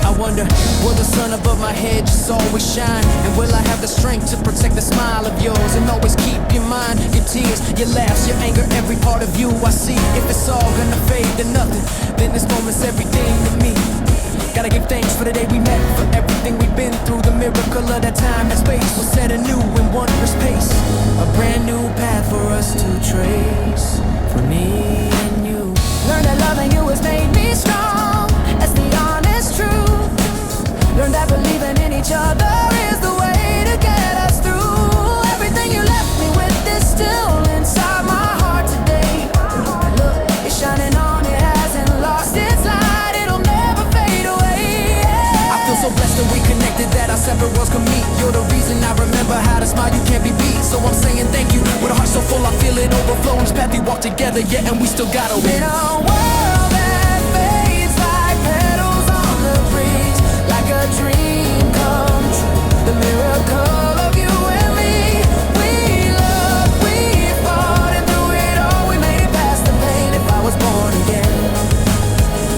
I wonder, will the sun above my head just always shine? And will I have the strength to protect the smile of yours? And always keep your mind, your tears, your laughs, your anger, every part of you I see. If it's all gonna fade to nothing, then this moment's everything to me. Gotta give thanks for the day we met, for everything we've been through. The miracle of that time and space will set a new and wondrous pace. A brand new path for us to trace, for me and you. Learn that loving you has made me strong. That's the honest truth. Learn that believing in each other is the way to get us through. Everything you left me with is still inside my heart today. Look, it's shining on, it hasn't lost its light. It'll never fade away. I feel so blessed that we connected, that our separate worlds can meet. You're the reason I remember how to smile, you can't be beat. So I'm saying thank you, with a heart so full I feel it overflow. This path we walk together, yeah, and we still gotta win. In a world that fades like petals on the breeze, like a dream come true, the miracle of you and me. We love, we fought, and through it all we made it past the pain. If I was born again,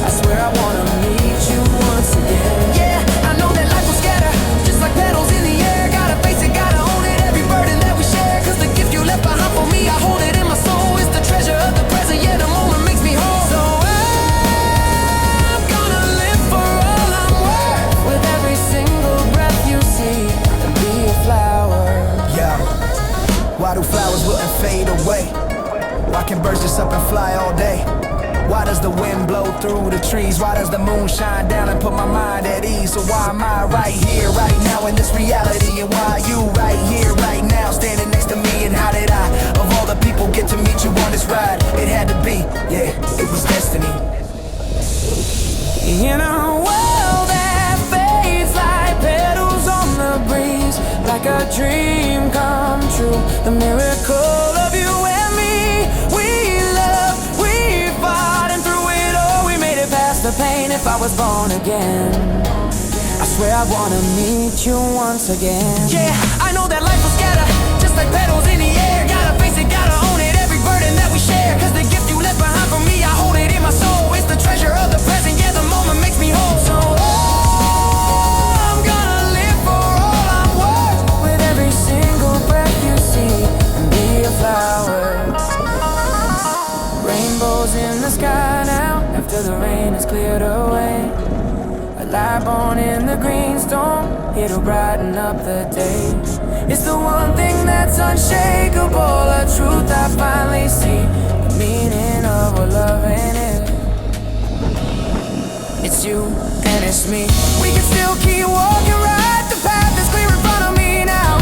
I swear I wanna meet you once again. Yeah, I know that life will scatter, just like petals in the air. Gotta face it, gotta own it, every burden that we share. Cause the gift you left behind for me, I hold it in my soul. It's the treasure of the present, yeah, the moment makes me whole. So I'm gonna live for all I'm worth. With every single breath you see, and be a flower. Yeah, why do flowers wilt and fade away? Why can birds just up and fly all day? Why does the wind blow through the trees? Why does the moon shine down and put my mind at ease? So why am I right here, right now in this reality? And why are you right here, right now, standing next to me? And how did I, of all the people, get to meet you on this ride? It had to be, yeah, it was destiny. In a world that fades like petals on the breeze, like a dream come true, the miracle of you and me. We love, we fought, and through it all we made it past the pain. If I was born again, I swear I wanna meet you once again. Yeah, I know that life will scatter, just like petals in the air. Gotta face it, gotta own it, every burden that we share. Cause the gift you left behind for me, I hold it in my soul. It's the treasure of the present, yeah, the moment makes me whole. So I'm gonna live for all I'm worth. With every single breath you see, and be a flower. Rainbows in the sky now, after the rain has cleared away. A light born in the green storm, it'll brighten up the day. It's the one thing that's unshakable, a truth I finally see, the meaning of our love ain't it. It's you and it's me. We can still keep walking right, the path is clear in front of me now.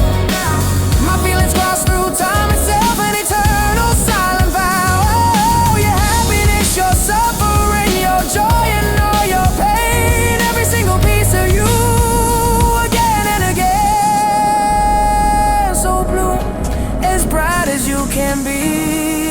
My feelings cross through time itself, an eternal silent vow. Oh, your happiness, your suffering, your joy and all your pain, every single piece of you, again and again. So blue, as bright as you can be.